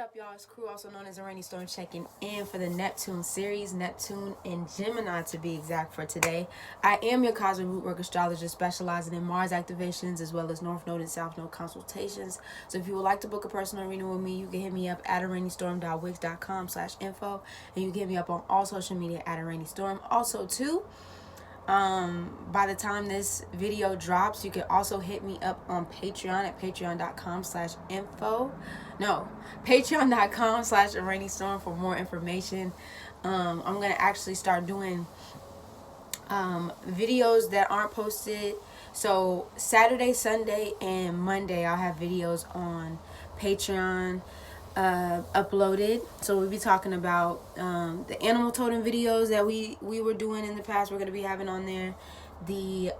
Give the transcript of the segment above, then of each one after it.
Up, y'all? It's Crew, also known as Araneae Storm, checking in for the Neptune series, Neptune in Gemini to be exact for today. I am your Cosmic Rootwork astrologist specializing in Mars activations as well as North Node and South Node consultations. So if you would like to book a personal reading with me, you can hit me up at araneastorm.wix.com/info, and you can hit me up on all social media at araneastorm. Also, too, by the time this video drops, you can also hit me up on Patreon at patreon.com/info. No, patreon.com/araneastorm for more information. I'm going to actually start doing videos that aren't posted. So Saturday, Sunday, and Monday, I'll have videos on Patreon uploaded. So we'll be talking about the animal totem videos that we were doing in the past. We're going to be having on there the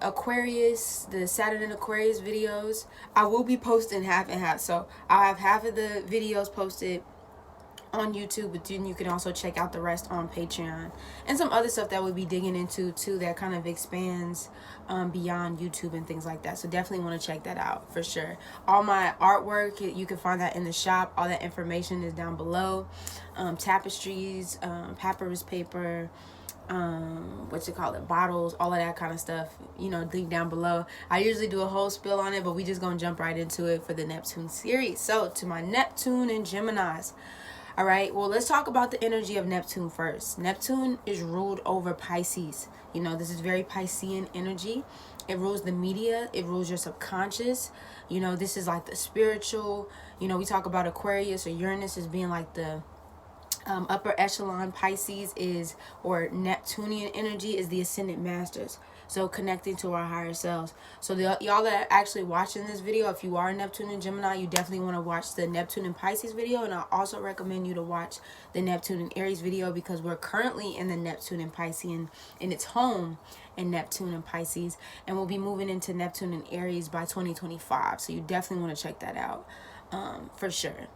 Aquarius, the Saturn and Aquarius videos. I will be posting half and half, so I'll have half of the videos posted on YouTube, but then you can also check out the rest on Patreon and some other stuff that we'll be digging into too that kind of expands beyond YouTube and things like that. So definitely want to check that out for sure. All my artwork, you can find that in the shop. All that information is down below. Tapestries, Papyrus paper, bottles, all of that kind of stuff, link down below. I usually do a whole spill on it, but we just gonna jump right into it for the Neptune series. So to my Neptune and Geminis. All right, well, let's talk about the energy of Neptune first. Neptune is ruled over Pisces. This is very Piscean energy. It rules the media. It rules your subconscious. This is like the spiritual. We talk about Aquarius or Uranus as being like the upper echelon. Pisces is, or Neptunian energy is the ascendant masters. So connecting to our higher selves. So y'all that are actually watching this video, if you are Neptune and Gemini, you definitely want to watch the Neptune and Pisces video. And I also recommend you to watch the Neptune and Aries video, because we're currently in the Neptune and Piscean in its home in Neptune and Pisces. And we'll be moving into Neptune and Aries by 2025. So you definitely want to check that out for sure.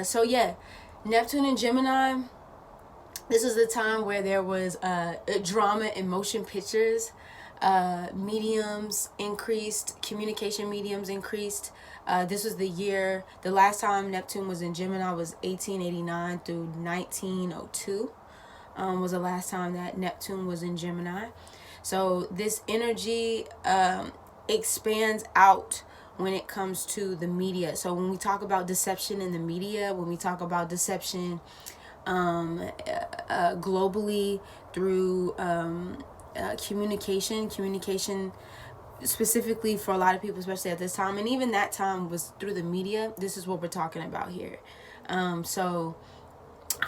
So yeah, Neptune and Gemini, this is the time where there was drama and motion pictures. Mediums increased, communication mediums increased. This was the last time Neptune was in Gemini was 1889 through 1902 was the last time that Neptune was in Gemini. So this energy expands out when it comes to the media. So when we talk about deception in the media, when we talk about deception globally through communication specifically for a lot of people, especially at this time, and even that time was through the media. This is what we're talking about here. So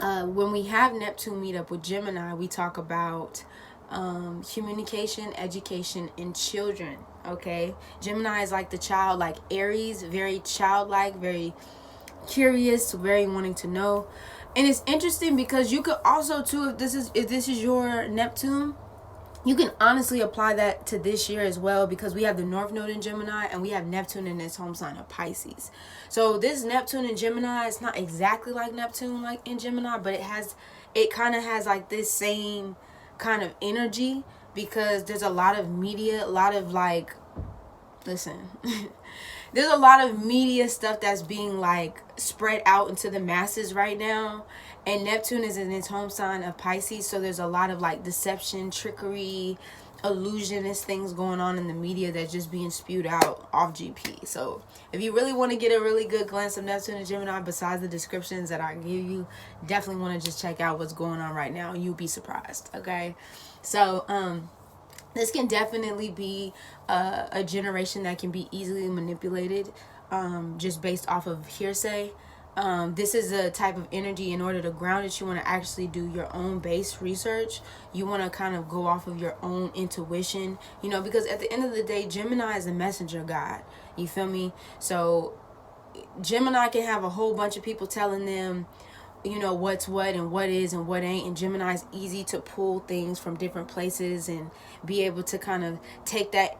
when we have Neptune meet up with Gemini, we talk about communication, education, and children. Okay, Gemini is like the child, like Aries, very childlike, very curious, very wanting to know. And it's interesting because you could also too, if this is your Neptune, you can honestly apply that to this year as well, because we have the North Node in Gemini and we have Neptune in its home sign of Pisces. So this Neptune in Gemini is not exactly like Neptune like in Gemini, but it kind of has like this same kind of energy, because there's a lot of media, a lot of there's a lot of media stuff that's being spread out into the masses right now. And Neptune is in its home sign of Pisces. So there's a lot of deception, trickery, illusionist things going on in the media that's just being spewed out off GP. So if you really want to get a really good glance of Neptune and Gemini, besides the descriptions that I give you, definitely want to just check out what's going on right now. You'll be surprised. Okay. So, this can definitely be a generation that can be easily manipulated just based off of hearsay. This is a type of energy, in order to ground it, you want to actually do your own base research. You want to kind of go off of your own intuition, because at the end of the day, Gemini is the messenger god. You feel me? So Gemini can have a whole bunch of people telling them, what's what and what is and what ain't. And Gemini is easy to pull things from different places and be able to kind of take that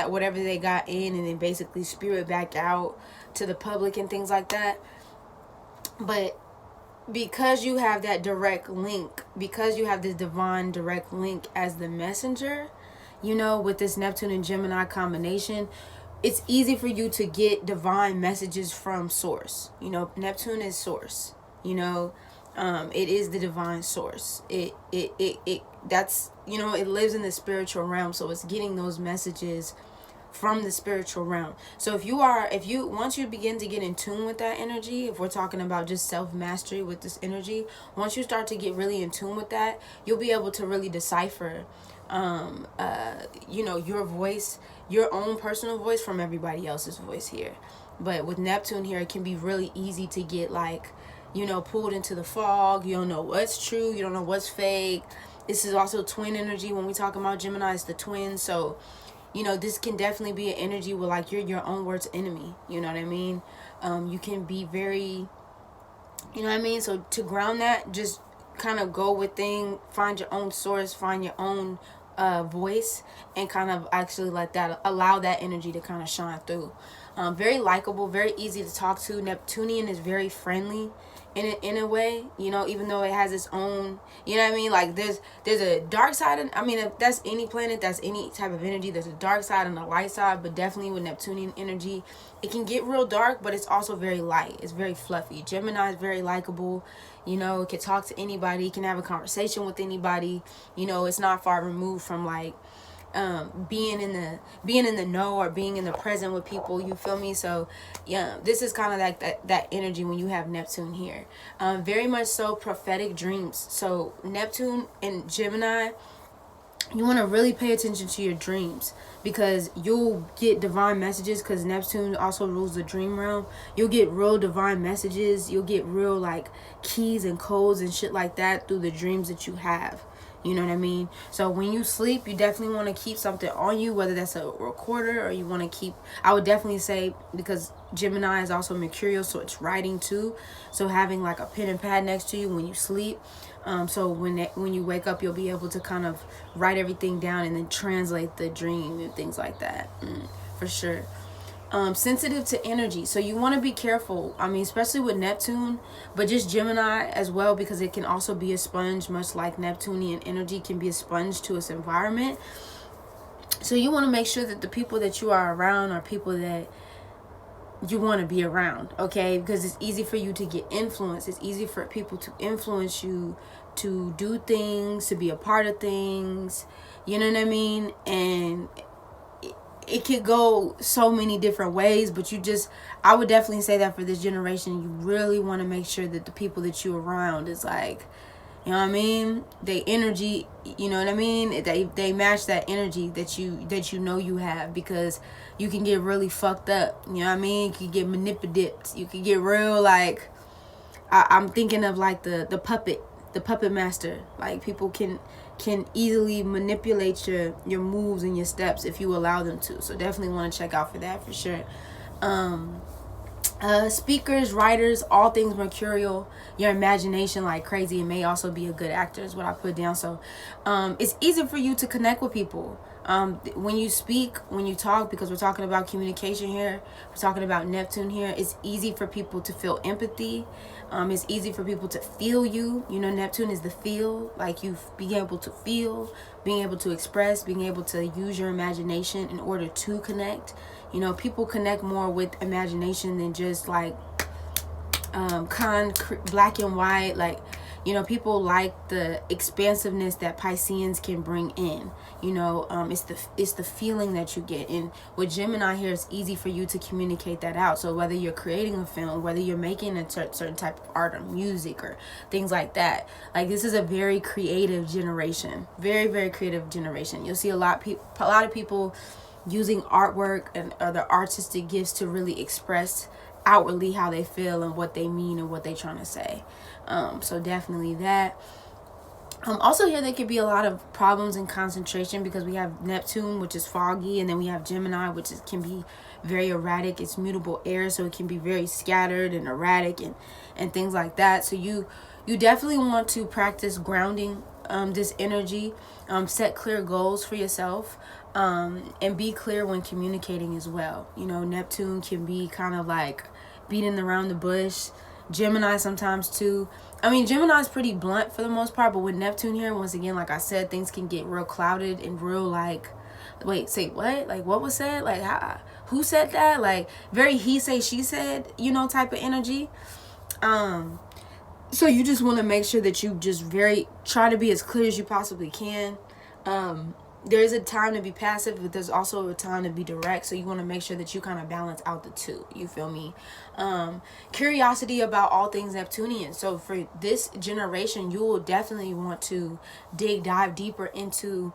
whatever they got in and then basically spew it back out to the public and things like that. But because you have that direct link, because you have this divine direct link as the messenger, with this Neptune and Gemini combination, it's easy for you to get divine messages from source. You know, Neptune is source. You know, it is the divine source. It that's, you know, it lives in the spiritual realm, so it's getting those messages from the spiritual realm. So if you once you begin to get in tune with that energy, if we're talking about just self-mastery with this energy, once you start to get really in tune with that, you'll be able to really decipher you know, your voice, your own personal voice from everybody else's voice here. But with Neptune here, it can be really easy to get, like, you know, pulled into the fog. You don't know what's true, you don't know what's fake. This is also twin energy. When we talk about Gemini, it's the twin. So, you know, this can definitely be an energy where, like, you're your own worst enemy. You know what I mean? You can be very, you know what I mean? So to ground that, just kind of go within, find your own source, find your own voice, and kind of actually allow that energy to kind of shine through. Very likable, very easy to talk to. Neptunian is very friendly in a way, you know, even though it has its own, you know what I mean, like there's a dark side. I mean, if that's any planet, that's any type of energy, there's a dark side and a light side. But definitely with Neptunian energy, it can get real dark, but it's also very light. It's very fluffy. Gemini is very likable. You know, it can talk to anybody, can have a conversation with anybody. You know, it's not far removed from, like, being in the know or being in the present with people. You feel me? So yeah, this is kind of like that energy when you have Neptune here. Very much so prophetic dreams. So Neptune and Gemini, you want to really pay attention to your dreams, because you'll get divine messages, because Neptune also rules the dream realm. You'll get real divine messages. You'll get real, like, keys and codes and shit like that through the dreams that you have. You know what I mean? So when you sleep, you definitely want to keep something on you, whether that's a recorder or you want to keep, I would definitely say, because Gemini is also mercurial, so it's writing too. So having, like, a pen and pad next to you when you sleep. So when you wake up, you'll be able to kind of write everything down and then translate the dream and things like that. For sure. Sensitive to energy, so you want to be careful. I mean, especially with Neptune, but just Gemini as well, because it can also be a sponge, much like Neptunian energy can be a sponge to its environment. So you want to make sure that the people that you are around are people that you want to be around, okay? Because it's easy for you to get influenced. It's easy for people to influence you to do things, to be a part of things, you know what I mean? And it could go so many different ways, but I would definitely say that for this generation, you really want to make sure that the people that you're around is, like, you know what I mean, they energy, you know what I mean, they match that energy that you know you have, because you can get really fucked up, you know what I mean, you can get manipulated, you can get real, like, I'm thinking of, like, the puppet master. Like, people can easily manipulate your moves and your steps if you allow them to. So definitely want to check out for that, for sure. Speakers, writers, all things mercurial. Your imagination like crazy, and may also be a good actor is what I put down. So it's easy for you to connect with people. When you speak, when you talk, because we're talking about communication here, we're talking about Neptune here, it's easy for people to feel empathy. It's easy for people to feel you. You know, Neptune is the feel, like you being able to feel, being able to express, being able to use your imagination in order to connect. You know, people connect more with imagination than just, like, black and white. Like, you know, people like the expansiveness that Pisceans can bring in. You know, it's the feeling that you get. And with Gemini here, it's easy for you to communicate that out. So whether you're creating a film, whether you're making a certain type of art or music or things like that, like, this is a very creative generation. Very, very creative generation. You'll see a lot of people using artwork and other artistic gifts to really express outwardly how they feel and what they mean and what they're trying to say. So definitely that. Also here, there could be a lot of problems in concentration, because we have Neptune, which is foggy, and then we have Gemini, which can be very erratic. It's mutable air, so it can be very scattered and erratic and things like that. So you definitely want to practice grounding this energy. Set clear goals for yourself, and be clear when communicating as well. You know, Neptune can be kind of like beating around the bush. Gemini sometimes too. I mean, Gemini is pretty blunt for the most part, but with Neptune here, once again, like I said, things can get real clouded and real, like, wait, say what? Like, what was said? Like, how? who said that? Like, very he say, she said, you know, type of energy. So you just want to make sure that you just try to be as clear as you possibly can. There is a time to be passive, but there's also a time to be direct. So you want to make sure that you kind of balance out the two. You feel me? Curiosity about all things Neptunian. So for this generation, you will definitely want to dive deeper into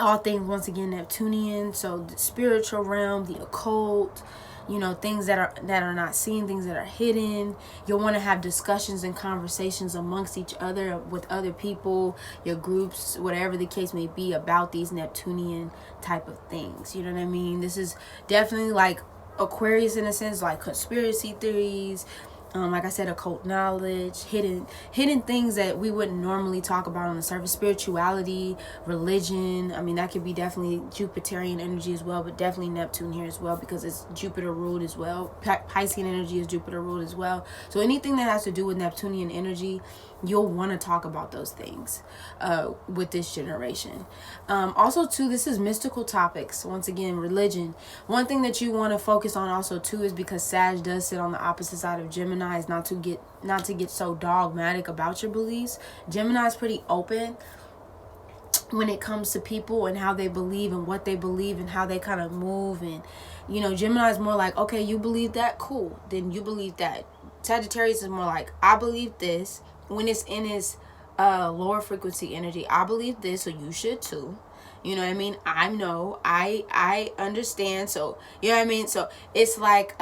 all things, once again, Neptunian. So the spiritual realm, the occult, you know, things that are not seen, things that are hidden. You'll want to have discussions and conversations amongst each other, with other people, your groups, whatever the case may be, about these Neptunian type of things. You know what I mean? This is definitely like Aquarius in a sense, like conspiracy theories, like I said, occult knowledge, hidden things that we wouldn't normally talk about on the surface. Spirituality, religion. I mean, that could be definitely Jupiterian energy as well, but definitely Neptune here as well, because it's Jupiter ruled as well. Piscean energy is Jupiter ruled as well. So anything that has to do with Neptunian energy, you'll want to talk about those things with this generation. Also too, this is mystical topics. Once again, religion. One thing that you want to focus on also too is, because Sag does sit on the opposite side of Gemini, is not to get so dogmatic about your beliefs. Gemini is pretty open when it comes to people and how they believe and what they believe and how they kind of move. And you know, Gemini is more like, okay, you believe that, cool, then you believe that. Sagittarius is more like, I believe this. When it's in its lower frequency energy, I believe this, so you should too. You know what I mean? I know, I understand. So you know what I mean? So it's like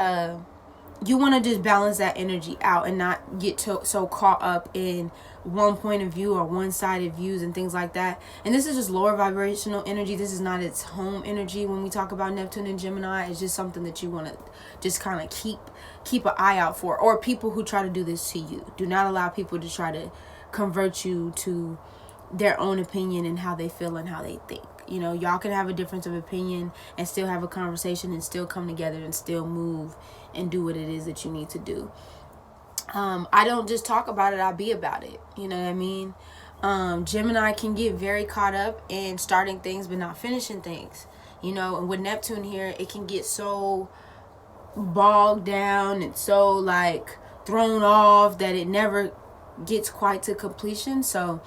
you want to just balance that energy out and not get so caught up in one point of view or one-sided views and things like that. And this is just lower vibrational energy. This is not its home energy. When we talk about Neptune and Gemini, it's just something that you want to just kind of keep an eye out for. Or people who try to do this to you. Do not allow people to try to convert you to their own opinion and how they feel and how they think. You know, y'all can have a difference of opinion and still have a conversation and still come together and still move and do what it is that you need to do. I don't just talk about it, I be about it. You know what I mean? Gemini can get very caught up in starting things but not finishing things. You know, and with Neptune here, it can get so bogged down and so like thrown off that it never gets quite to completion. So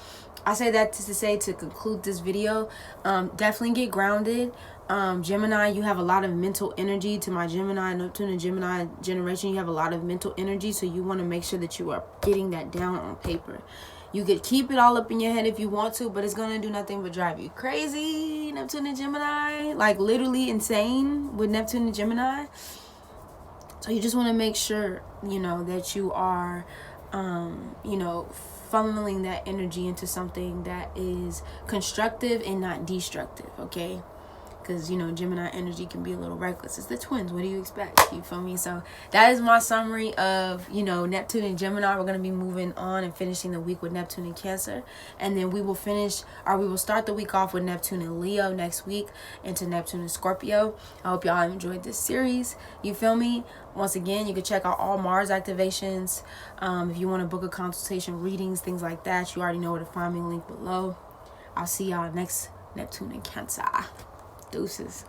I say that to conclude this video, definitely get grounded. Gemini, you have a lot of mental energy. To my Gemini, Neptune and Gemini generation, you have a lot of mental energy. So you want to make sure that you are getting that down on paper. You could keep it all up in your head if you want to, but it's going to do nothing but drive you crazy. Neptune and Gemini, like literally insane with Neptune and Gemini. So you just want to make sure, you know, that you are, you know, funneling that energy into something that is constructive and not destructive, okay? Because, you know, Gemini energy can be a little reckless. It's the twins. What do you expect? You feel me? So that is my summary of, you know, Neptune and Gemini. We're going to be moving on and finishing the week with Neptune and Cancer. And then we will start the week off with Neptune and Leo next week into Neptune and Scorpio. I hope y'all enjoyed this series. You feel me? Once again, you can check out all Mars activations. If you want to book a consultation, readings, things like that, you already know where to find me. Link below. I'll see y'all next Neptune and Cancer. Deuces.